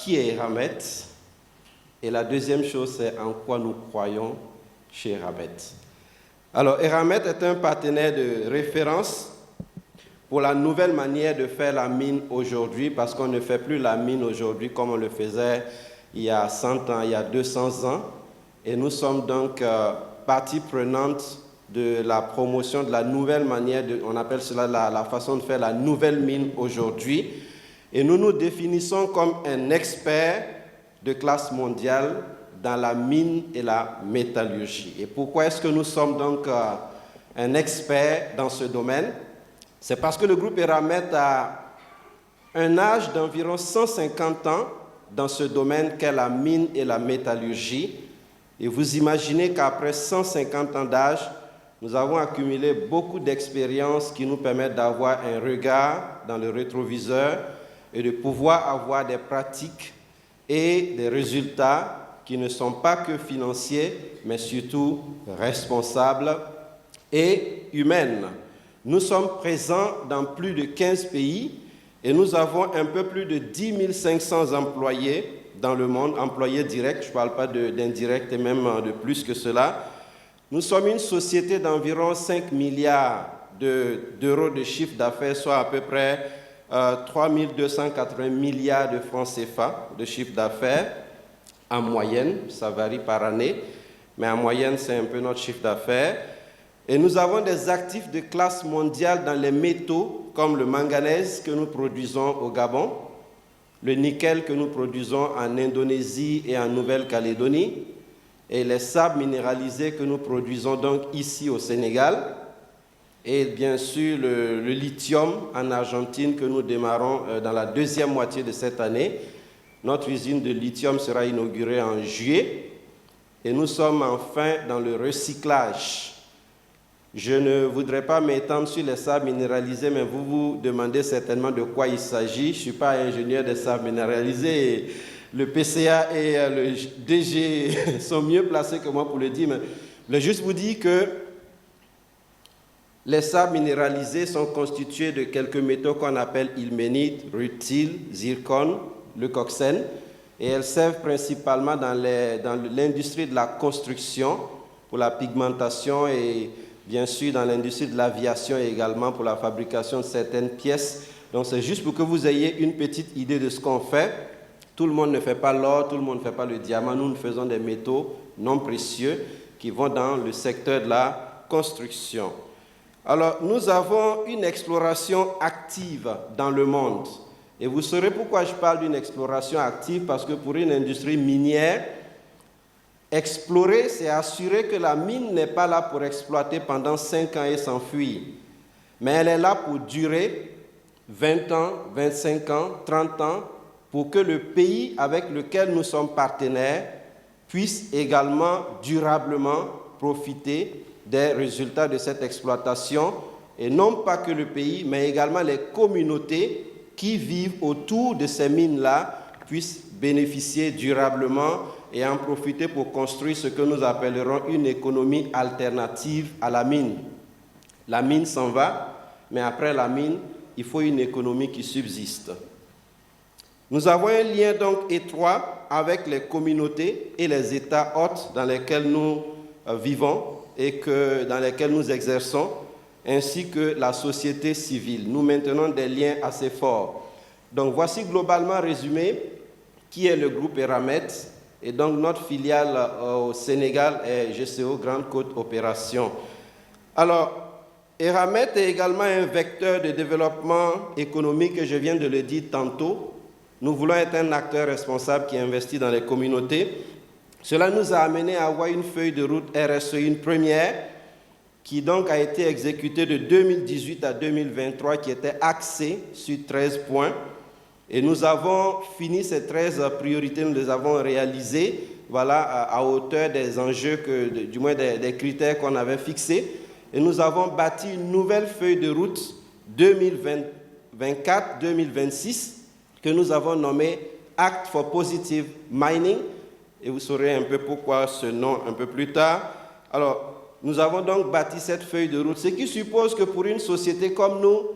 qui est Eramet? Et la deuxième chose, c'est en quoi nous croyons chez Eramet. Alors, Eramet est un partenaire de référence pour la nouvelle manière de faire la mine aujourd'hui, parce qu'on ne fait plus la mine aujourd'hui comme on le faisait il y a 100 ans, il y a 200 ans. Et nous sommes donc partie prenante de la promotion de la nouvelle manière, on appelle cela la façon de faire la nouvelle mine aujourd'hui. Et nous nous définissons comme un expert de classe mondiale dans la mine et la métallurgie. Et pourquoi est-ce que nous sommes donc un expert dans ce domaine? C'est parce que le groupe Eramet a un âge d'environ 150 ans dans ce domaine qu'est la mine et la métallurgie. Et vous imaginez qu'après 150 ans d'âge, nous avons accumulé beaucoup d'expériences qui nous permettent d'avoir un regard dans le rétroviseur et de pouvoir avoir des pratiques et des résultats qui ne sont pas que financiers, mais surtout responsables et humains. Nous sommes présents dans plus de 15 pays et nous avons un peu plus de 10 500 employés dans le monde, employés directs, je ne parle pas d'indirects et même de plus que cela. Nous sommes une société d'environ 5 milliards d'euros de chiffre d'affaires, soit à peu près 3 280 milliards de francs CFA de chiffre d'affaires en moyenne, ça varie par année, mais en moyenne c'est un peu notre chiffre d'affaires. Et nous avons des actifs de classe mondiale dans les métaux comme le manganèse que nous produisons au Gabon, le nickel que nous produisons en Indonésie et en Nouvelle-Calédonie, et les sables minéralisés que nous produisons donc ici au Sénégal, et bien sûr le lithium en Argentine que nous démarrons dans la deuxième moitié de cette année. Notre usine de lithium sera inaugurée en juillet, et nous sommes enfin dans le recyclage. Je ne voudrais pas m'étendre sur les sables minéralisés, mais vous vous demandez certainement de quoi il s'agit. Je ne suis pas ingénieur des sables minéralisés. Le PCA et le DG sont mieux placés que moi pour le dire, mais je voulais juste vous dire que les sables minéralisés sont constitués de quelques métaux qu'on appelle ilménite, rutile, zircon, leucoxène, et elles servent principalement dans l'industrie de la construction pour la pigmentation et bien sûr dans l'industrie de l'aviation et également pour la fabrication de certaines pièces. Donc c'est juste pour que vous ayez une petite idée de ce qu'on fait. Tout le monde ne fait pas l'or, tout le monde ne fait pas le diamant. Nous faisons des métaux non précieux qui vont dans le secteur de la construction. Alors, nous avons une exploration active dans le monde. Et vous saurez pourquoi je parle d'une exploration active, parce que pour une industrie minière, explorer, c'est assurer que la mine n'est pas là pour exploiter pendant 5 ans et s'enfuir. Mais elle est là pour durer 20 ans, 25 ans, 30 ans, pour que le pays avec lequel nous sommes partenaires puisse également durablement profiter des résultats de cette exploitation, et non pas que le pays, mais également les communautés qui vivent autour de ces mines-là puissent bénéficier durablement et en profiter pour construire ce que nous appellerons une économie alternative à la mine. La mine s'en va, mais après la mine, il faut une économie qui subsiste. Nous avons un lien donc étroit avec les communautés et les États hôtes dans lesquels nous vivons et dans lesquels nous exerçons, ainsi que la société civile. Nous maintenons des liens assez forts. Donc voici globalement résumé qui est le groupe Eramet. Et donc notre filiale au Sénégal est GCO, Grande Côte Opération. Alors, Eramet est également un vecteur de développement économique, je viens de le dire tantôt. Nous voulons être un acteur responsable qui investit dans les communautés. Cela nous a amené à avoir une feuille de route RSE, une première, qui donc a été exécutée de 2018 à 2023, qui était axée sur 13 points. Et nous avons fini ces 13 priorités, nous les avons réalisées, voilà, à hauteur des enjeux, du moins des critères qu'on avait fixés. Et nous avons bâti une nouvelle feuille de route 2024-2026 que nous avons nommée Act for Positive Mining. Et vous saurez un peu pourquoi ce nom un peu plus tard. Alors, nous avons donc bâti cette feuille de route, ce qui suppose que pour une société comme nous,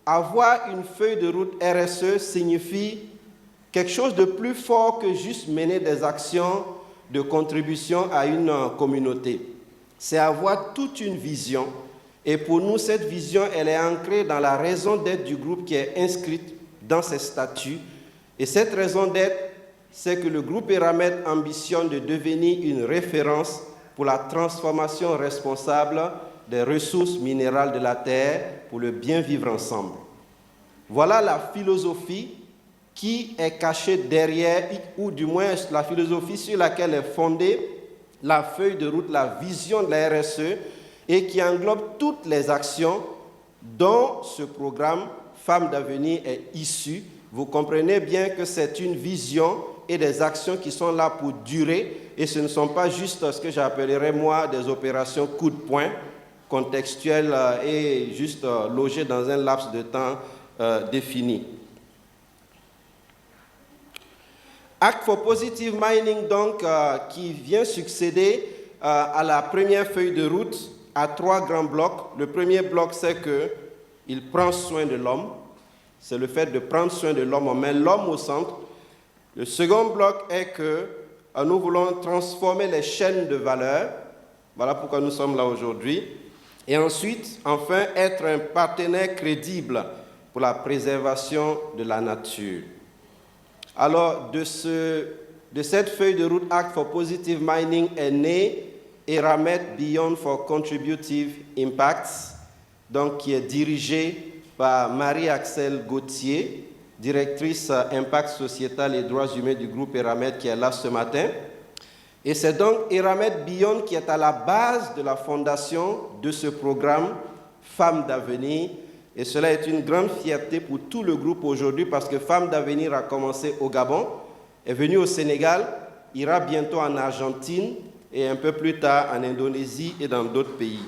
avoir une feuille de route RSE signifie quelque chose de plus fort que juste mener des actions de contribution à une communauté. C'est avoir toute une vision. Et pour nous, cette vision, elle est ancrée dans la raison d'être du groupe qui est inscrite dans ses statuts. Et cette raison d'être, c'est que le groupe Eramet ambitionne de devenir une référence pour la transformation responsable des ressources minérales de la terre pour le bien vivre ensemble. Voilà la philosophie qui est cachée derrière, ou du moins la philosophie sur laquelle est fondée la feuille de route, la vision de la RSE, et qui englobe toutes les actions dont ce programme Femmes d'avenir est issu. Vous comprenez bien que c'est une vision et des actions qui sont là pour durer, et ce ne sont pas juste ce que j'appellerais moi des opérations coup de poing, contextuelles et juste logées dans un laps de temps défini. Act for Positive Mining, donc, qui vient succéder à la première feuille de route, à 3 grands blocs. Le premier bloc, c'est qu'il prend soin de l'homme. C'est le fait de prendre soin de l'homme. On met l'homme au centre. Le second bloc est que nous voulons transformer les chaînes de valeur. Voilà pourquoi nous sommes là aujourd'hui. Et ensuite, enfin, être un partenaire crédible pour la préservation de la nature. Alors, de cette feuille de route Act for Positive Mining est né Eramet Beyond for Contributive Impacts, donc qui est dirigé par Marie-Axelle Gauthier, directrice Impact sociétal et droits humains du groupe Eramet, qui est là ce matin. Et c'est donc Eramet Beyond qui est à la base de la fondation de ce programme Femmes d'avenir. Et cela est une grande fierté pour tout le groupe aujourd'hui parce que Femmes d'avenir a commencé au Gabon, est venu au Sénégal, ira bientôt en Argentine et un peu plus tard en Indonésie et dans d'autres pays.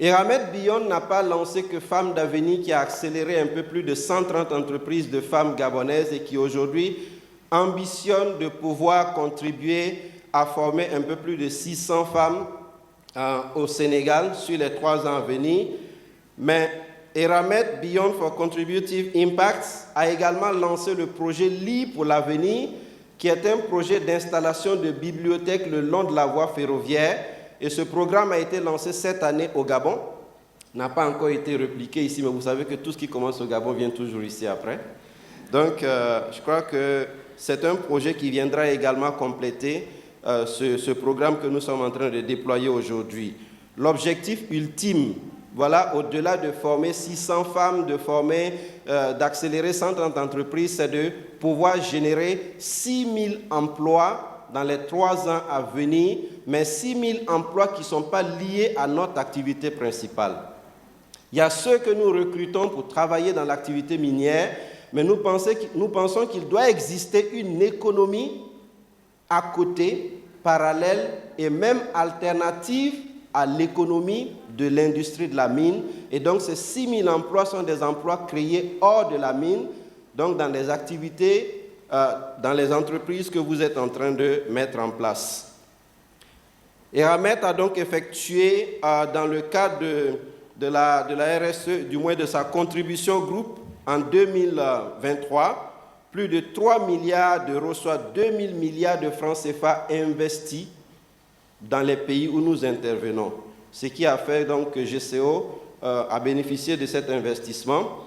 Eramet Beyond n'a pas lancé que Femmes d'avenir qui a accéléré un peu plus de 130 entreprises de femmes gabonaises et qui aujourd'hui ambitionne de pouvoir contribuer à former un peu plus de 600 femmes au Sénégal sur les 3 ans à venir. Mais Eramet Beyond for Contributive Impacts a également lancé le projet Lit pour l'avenir, qui est un projet d'installation de bibliothèques le long de la voie ferroviaire. Et ce programme a été lancé cette année au Gabon. N'a pas encore été répliqué ici, mais vous savez que tout ce qui commence au Gabon vient toujours ici après. Donc, je crois que c'est un projet qui viendra également compléter ce programme que nous sommes en train de déployer aujourd'hui. L'objectif ultime, voilà, au-delà de former 600 femmes, d'accélérer 130 entreprises, c'est de pouvoir générer 6 000 emplois dans les 3 ans à venir, mais 6 000 emplois qui ne sont pas liés à notre activité principale. Il y a ceux que nous recrutons pour travailler dans l'activité minière, mais nous pensons qu'il doit exister une économie à côté, parallèle et même alternative à l'économie de l'industrie de la mine. Et donc ces 6 000 emplois sont des emplois créés hors de la mine, donc dans les activités, dans les entreprises que vous êtes en train de mettre en place. Eramet a donc effectué, dans le cadre de la RSE, du moins de sa contribution groupe, en 2023, plus de 3 milliards d'euros, soit 2 000 milliards de francs CFA investis dans les pays où nous intervenons. Ce qui a fait donc que GCO a bénéficié de cet investissement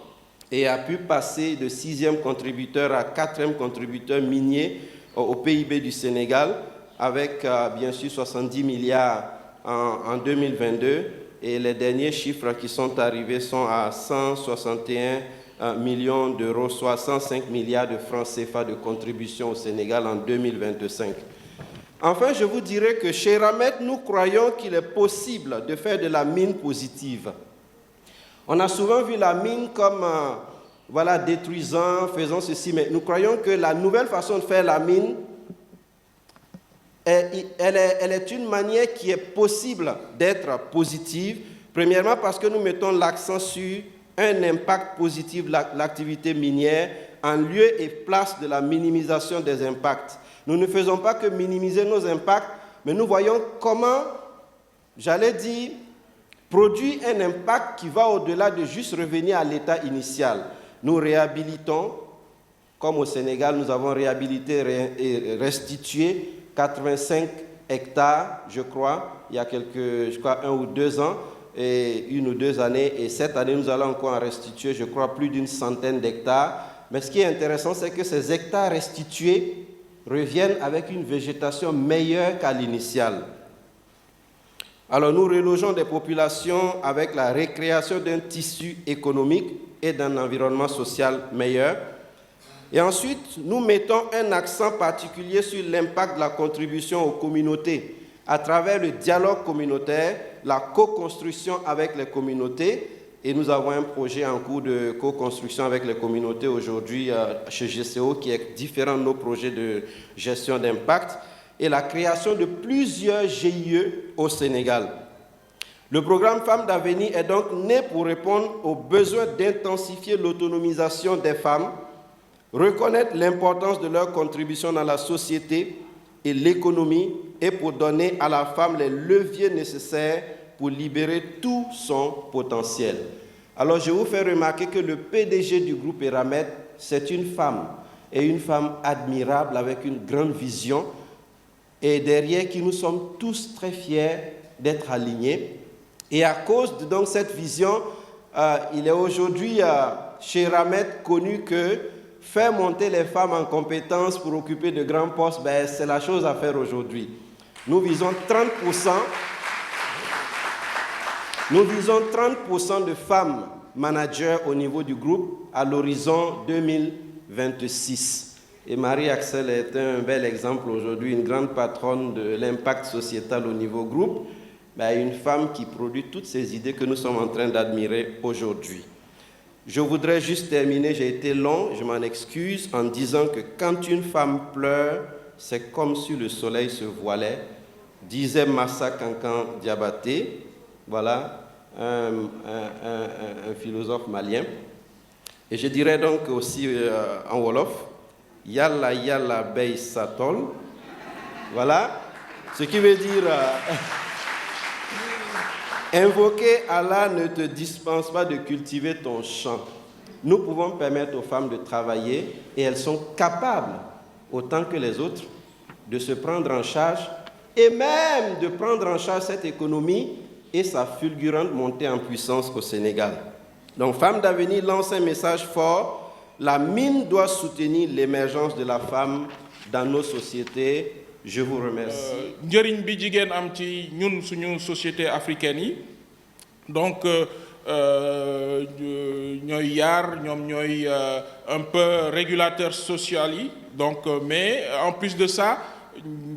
et a pu passer de 6e contributeur à 4e contributeur minier au PIB du Sénégal, avec bien sûr 70 milliards en 2022, et les derniers chiffres qui sont arrivés sont à 161 millions d'euros, soit 105 milliards de francs CFA de contribution au Sénégal en 2025. Enfin, je vous dirais que chez Eramet, nous croyons qu'il est possible de faire de la mine positive. On a souvent vu la mine comme détruisant, faisant ceci, mais nous croyons que la nouvelle façon de faire la mine, elle est une manière qui est possible d'être positive. Premièrement, parce que nous mettons l'accent sur un impact positif de l'activité minière en lieu et place de la minimisation des impacts. Nous ne faisons pas que minimiser nos impacts, mais nous voyons comment, j'allais dire, produit un impact qui va au-delà de juste revenir à l'état initial. Nous réhabilitons, comme au Sénégal, nous avons réhabilité et restitué 85 hectares, je crois, il y a quelques, 1 ou 2 ans, et 1 ou 2 années, et cette année, nous allons encore en restituer, je crois, plus d'une centaine d'hectares. Mais ce qui est intéressant, c'est que ces hectares restitués reviennent avec une végétation meilleure qu'à l'initiale. Alors nous relogeons des populations avec la récréation d'un tissu économique et d'un environnement social meilleur. Et ensuite, nous mettons un accent particulier sur l'impact de la contribution aux communautés à travers le dialogue communautaire, la co-construction avec les communautés. Et nous avons un projet en cours de co-construction avec les communautés aujourd'hui chez GCO qui est différent de nos projets de gestion d'impact et la création de plusieurs GIE au Sénégal. Le programme Femmes d'Avenir est donc né pour répondre aux besoins d'intensifier l'autonomisation des femmes, reconnaître l'importance de leur contribution dans la société et l'économie et pour donner à la femme les leviers nécessaires pour libérer tout son potentiel. Alors je vous fais remarquer que le PDG du groupe Eramet, c'est une femme, et une femme admirable avec une grande vision, et derrière qui nous sommes tous très fiers d'être alignés. Et à cause de donc, cette vision, il est aujourd'hui chez Eramet connu que faire monter les femmes en compétences pour occuper de grands postes, c'est la chose à faire aujourd'hui. Nous visons 30%. Nous visons 30% de femmes managers au niveau du groupe à l'horizon 2026. Et Marie-Axel est un bel exemple aujourd'hui, une grande patronne de l'impact sociétal au niveau groupe, une femme qui produit toutes ces idées que nous sommes en train d'admirer aujourd'hui. Je voudrais juste terminer, j'ai été long, je m'en excuse, en disant que quand une femme pleure, c'est comme si le soleil se voilait, disait Massa Kankan Diabaté, voilà, un philosophe malien. Et je dirais donc aussi en Wolof, Yalla Yalla Bey Satol. Voilà, ce qui veut dire invoquer Allah ne te dispense pas de cultiver ton champ. Nous pouvons permettre aux femmes de travailler et elles sont capables, autant que les autres, de se prendre en charge et même de prendre en charge cette économie et sa fulgurante montée en puissance au Sénégal. Donc, Femmes d'Avenir lance un message fort. La mine doit soutenir l'émergence de la femme dans nos sociétés. Je vous remercie. Njëriñ bi jigéen am ci ñun suñu société africaine yi donc ñooy yaar ñoom ñooy un peu régulateurs sociaux yi donc mais en plus de ça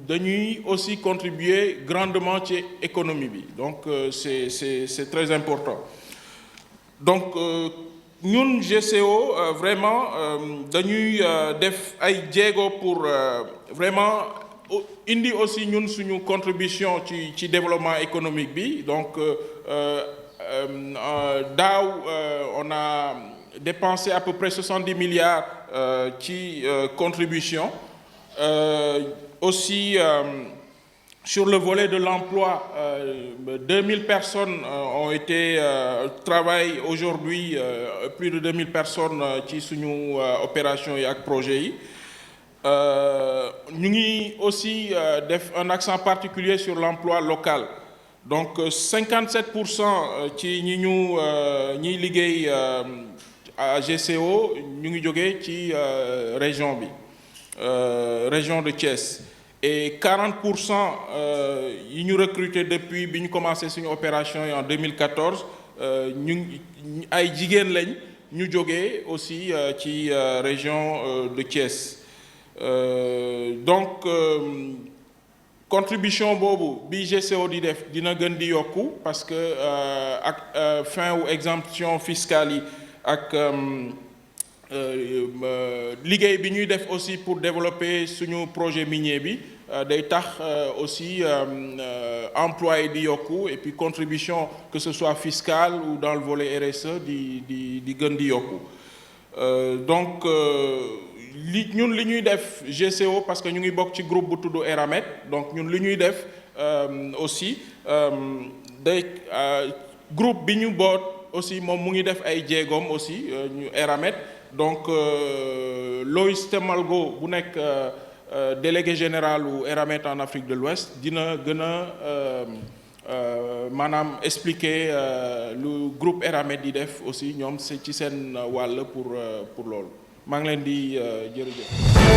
dañuy aussi contribuer grandement ci économie bi donc c'est très important donc ñun GCO vraiment dañuy def ay jéego pour vraiment indi aussi ñun suñu contribution ci développement économique bi donc daaw on a dépensé à peu près 70 milliards ci contribution aussi sur le volet de l'emploi 2000 personnes ont été travaillent aujourd'hui plus de 2000 personnes ci suñu opération yi ak projet yi ñu ngi aussi def un accent particulier sur l'emploi local donc 57% ci ñiy liggéey à GCO ñu ngi jógee ci région bi région de Thiès et 40% yi ñu recruté depuis bi ñu commencé suñu opération yi en 2014 ñu ay jigéen lañ ñu jógee aussi ci région de Thiès. Donc contribution boobu bi GCO di def dina gën di yokku parce que ak fin wu exemption fiscale yi ak liggéey bi ñuy def aussi pour développer suñu projet minier bi day tax aussi emploi yi di yokku et puis contribution que ce soit fiscale ou dans le volet RSE di gën di yokku donc ñun li ñuy def GCO parce que ñu ngi bokk ci groupe bu tudd Eramet donc ñun li ñuy def aussi day groupe bi ñu boot aussi moom mu ngi def ay jéegoom aussi ñu Eramet donc Loïs Temalgo bu nekk délégué général u Eramet en Afrique de l'Ouest dina gën a maanaam expliquer lu groupe Eramet di def aussi ñoom ci seen wàll pour loolu maa ngi leen di jërëjëf